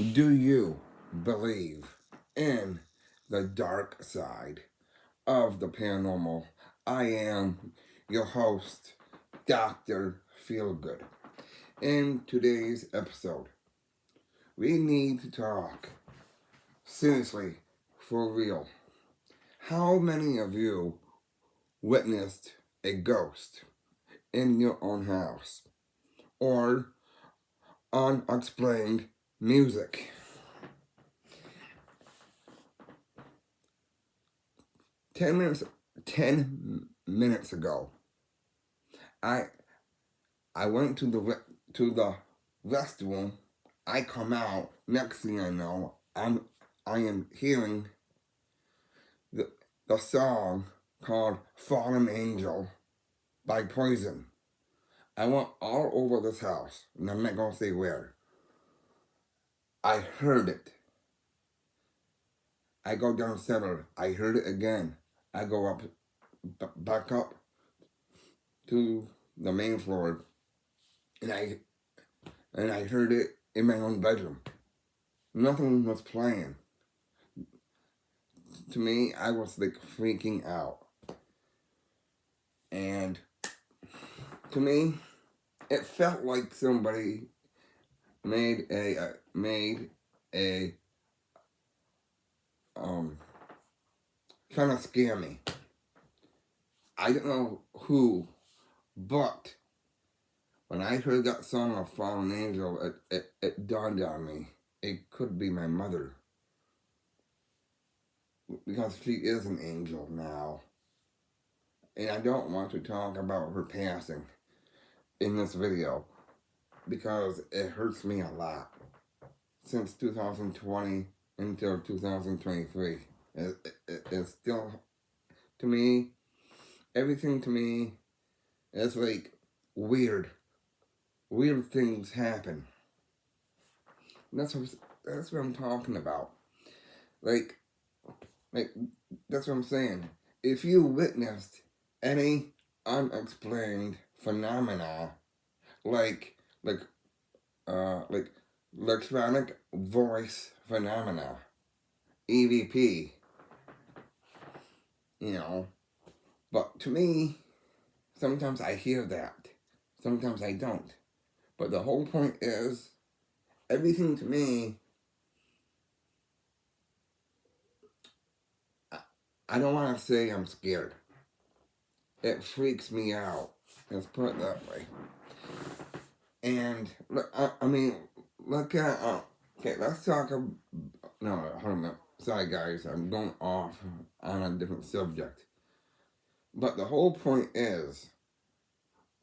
Do you believe in the dark side of the paranormal? I am your host, Dr. Feelgood. In today's episode, we need to talk seriously, for real. How many of you witnessed a ghost in your own house or unexplained music? 10 minutes 10 minutes ago, I I went to the restroom. I come out. Next thing I know, I am hearing the the song called "Fallen Angel" by Poison. I went all over this house, and I'm not gonna say where. I heard it. I go downstairs. I heard it again. I go up, back up to the main floor, and I heard it in my own bedroom. Nothing was playing. To me, I was like freaking out. And to me, it felt like somebody made a trying to scare me. I don't know who, but when I heard that song of Fallen Angel, it dawned on me. It could be my mother. Because she is an angel now. And I don't want to talk about her passing in this video because it hurts me a lot. Since 2020 until 2023, it's still, to me, everything to me is like weird. Weird things happen. That's what I'm talking about. Like, like that's what I'm saying. If you witnessed any unexplained phenomena, like like like electronic voice phenomena, EVP, you know. But to me, sometimes I hear that, sometimes I don't. But the whole point is, everything to me, I don't want to say I'm scared. It freaks me out. Let's put it that way. And I mean, look at okay. Let's talk. No, hold on. Sorry, guys. I'm going off on a different subject. But the whole point is,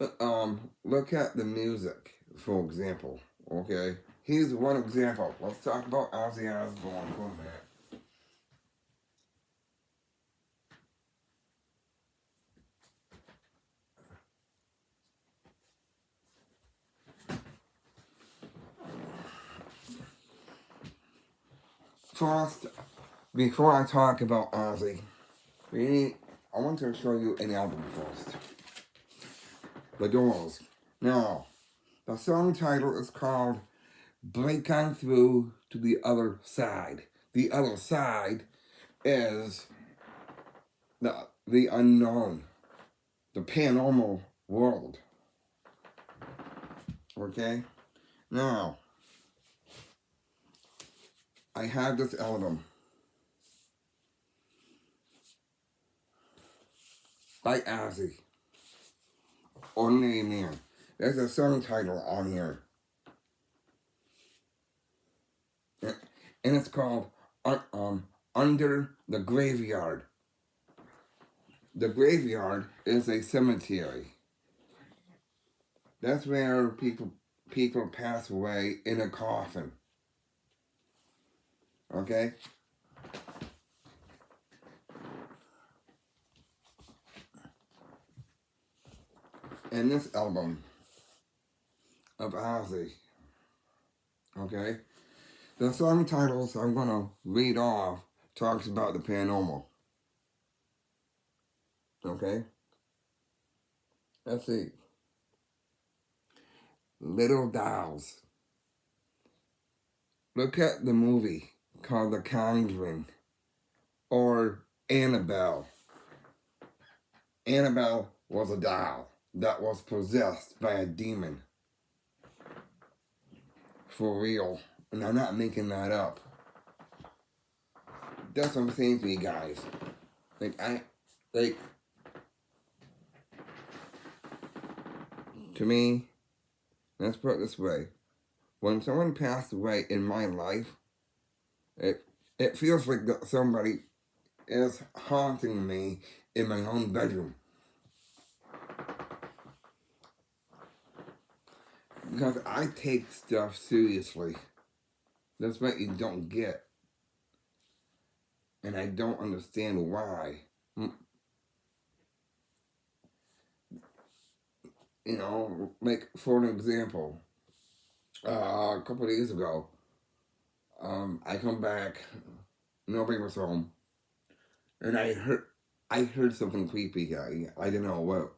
look at the music, for example. Okay, here's one example. Let's talk about Ozzy Osbourne for a minute. First, before I talk about Ozzy, I want to show you an album first. The Doors. Now, the song title is called "Break On Through to the Other Side." The other side is the unknown, the paranormal world. Okay? Now, I have this album by Ozzy, Ordinary Man. There's a song title on here. And it's called Under the Graveyard. The graveyard is a cemetery. That's where people pass away in a coffin. Okay? And this album of Ozzy, okay? The song titles I'm gonna read off talks about the paranormal. Okay? Let's see. Little Dolls. Look at the movie called The Conjuring or Annabelle. Annabelle was a doll that was possessed by a demon. For real. And I'm not making that up. That's what I'm saying to you guys. Like, to me, let's put it this way. When someone passed away in my life, it feels like that somebody is haunting me in my own bedroom. Because I take stuff seriously. That's what you don't get. And I don't understand why. You know, like for an example, a couple of days ago, I come back, nobody was home, and I heard something creepy. I didn't know what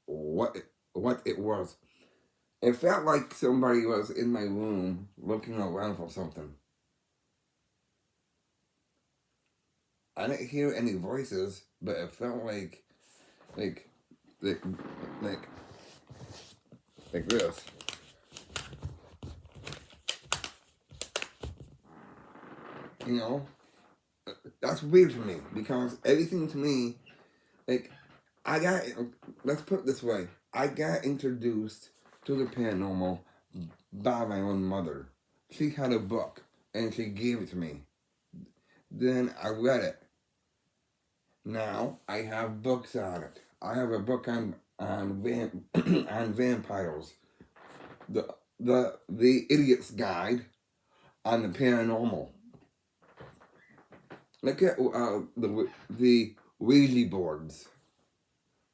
what it was. It felt like somebody was in my room looking around for something. I didn't hear any voices, but it felt like like like like this. You know, that's weird to me because everything to me, like I got. Let's put it this way: I got introduced to the paranormal by my own mother. She had a book and she gave it to me. Then I read it. Now I have books on it. I have a book on vampires. The Idiot's Guide on the Paranormal. Look at the Ouija boards.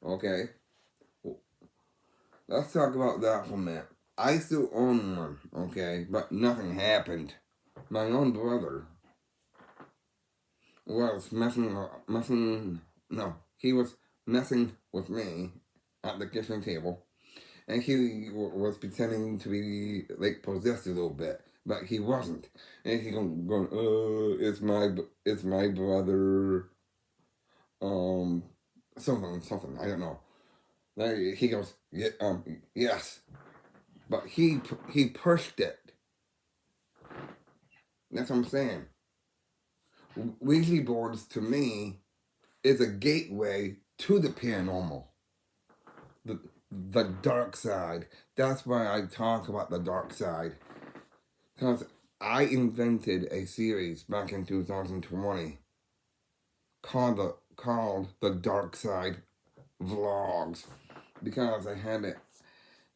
Okay, let's talk about that for a minute. I still own one. Okay, but nothing happened. My own brother was messing. No, he was messing with me at the kitchen table, and he was pretending to be like possessed a little bit, but he wasn't. And he going, it's my brother, um, something. I don't know. Like, he goes, yeah, yes, but he pushed it. That's what I'm saying. Ouija boards to me is a gateway to the paranormal, the dark side. That's why I talk about the dark side. Because I invented a series back in 2020 called the Dark Side Vlogs. Because I had it,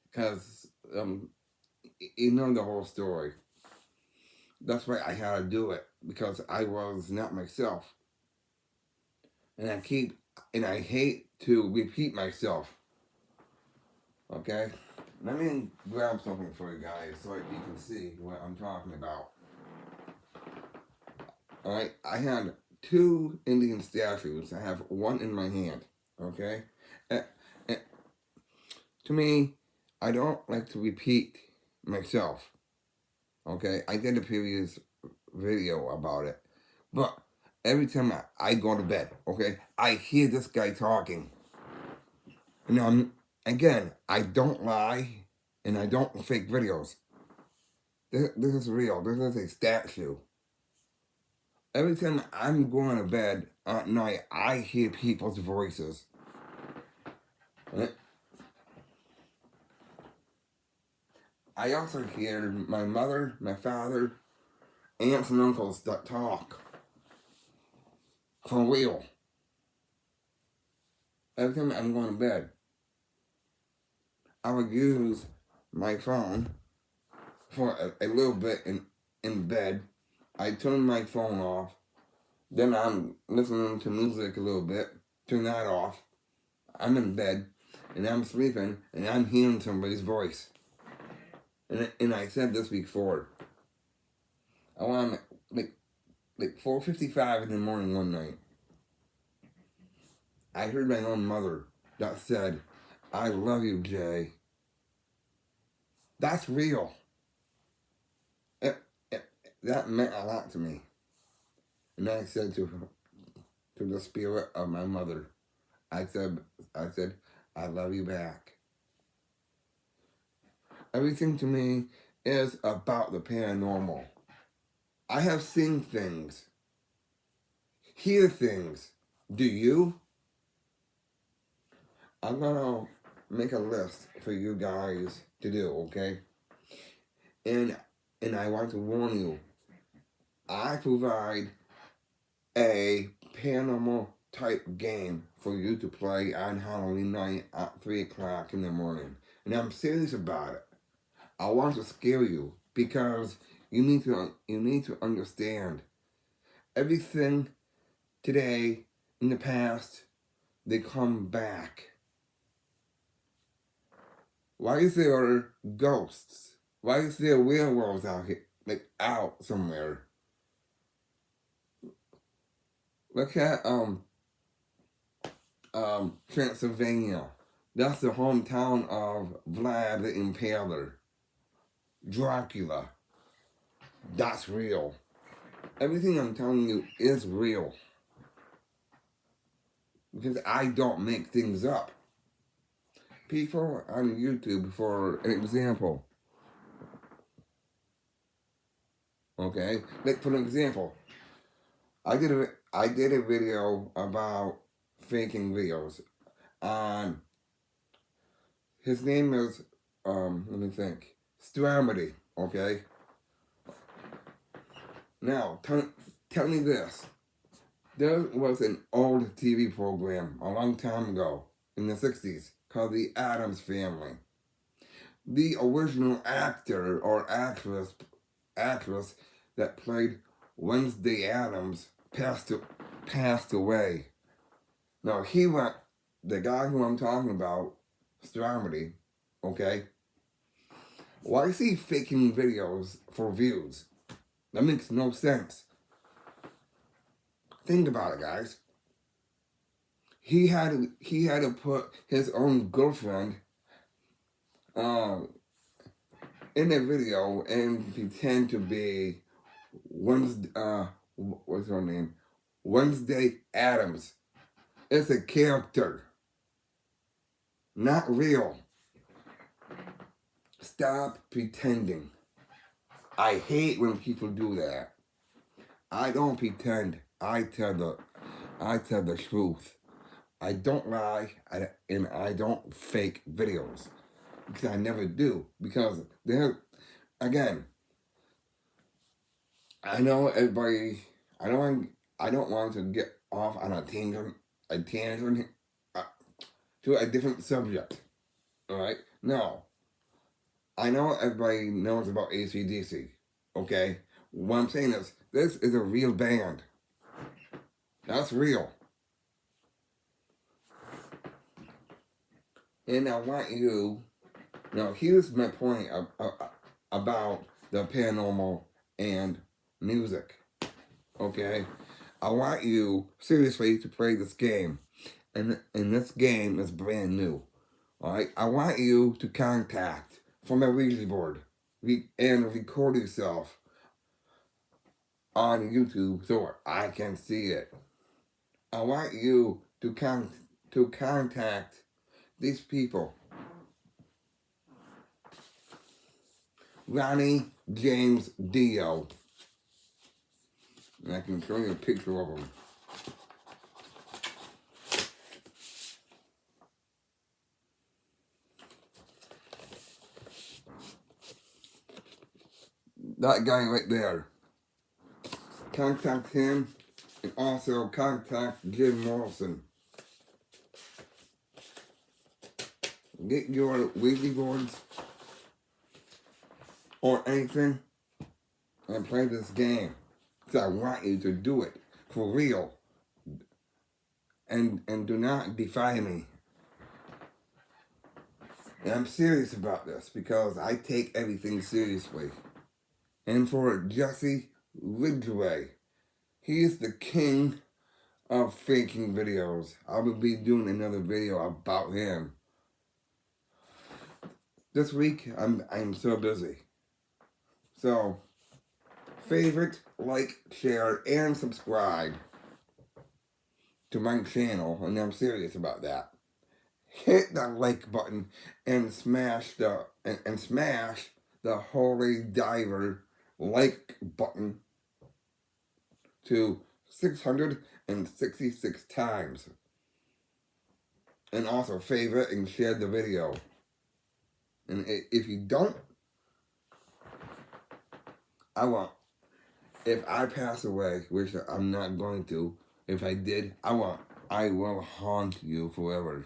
because you know the whole story. That's why I had to do it, because I was not myself. And I hate to repeat myself. Okay? Let me grab something for you guys so you can see what I'm talking about. Alright, I had two Indian statues. I have one in my hand. Okay? And to me, I don't like to repeat myself. Okay? I did a previous video about it. But every time I go to bed, okay, I hear this guy talking. And again, I don't lie and I don't fake videos. This is real. This is a statue. Every time I'm going to bed at night, I hear people's voices. I also hear my mother, my father, aunts and uncles that talk. For real. Every time I'm going to bed, I would use my phone for a little bit in bed. I turn my phone off. Then I'm listening to music a little bit. Turn that off. I'm in bed and I'm sleeping and I'm hearing somebody's voice. And I said this before. I want like 4:55 in the morning one night. I heard my own mother that said, "I love you, Jay." That's real. that meant a lot to me. And I said to the spirit of my mother, I said, I love you back. Everything to me is about the paranormal. I have seen things, hear things. Do you? I'm gonna make a list for you guys to do, okay? And I want to warn you, I provide a paranormal type game for you to play on Halloween night at 3 o'clock in the morning. And I'm serious about it. I want to scare you because you need to understand everything today in the past, they come back. Why is there ghosts? Why is there werewolves out here, like out somewhere? Look at Transylvania. That's the hometown of Vlad the Impaler. Dracula. That's real. Everything I'm telling you is real. Because I don't make things up. People on YouTube, for an example. Okay? Like, for an example, I did a video about faking videos on, his name is, let me think, Stramity, okay? Now, tell me this. There was an old TV program a long time ago, in the 60s, called The Addams Family. The original actor or actress that played Wednesday Addams passed away. Now, the guy who I'm talking about, Stramity, okay? Why is he faking videos for views? That makes no sense. Think about it, guys. He had to put his own girlfriend in a video and pretend to be what's her name? Wednesday Addams. It's a character, not real. Stop pretending. I hate when people do that. I don't pretend. I tell the truth. I don't lie, and I don't fake videos. Because I never do. Because again, I know everybody, I don't want to get off on a tangent uh, to a different subject. Alright? No. I know everybody knows about AC/DC. Okay? What I'm saying is, this is a real band. That's real. And I want you, now here's my point about the paranormal and music. Okay? I want you, seriously, to play this game. And this game is brand new. Alright? I want you to contact from a Ouija board and record yourself on YouTube so I can see it. I want you to contact these people. Ronnie James Dio. And I can show you a picture of him. That guy right there. Contact him and also contact Jim Morrison. Get your Ouija boards or anything and play this game. Because I want you to do it for real. And do not defy me. And I'm serious about this because I take everything seriously. And for Jesse Ridgway, he is the king of faking videos. I will be doing another video about him. This week, I'm so busy. So, favorite, like, share, and subscribe to my channel, and I'm serious about that. Hit that like button and smash the holy diver like button to 666 times. And also favorite and share the video. And if you don't, if I pass away, which I'm not going to, if I did, I will haunt you forever.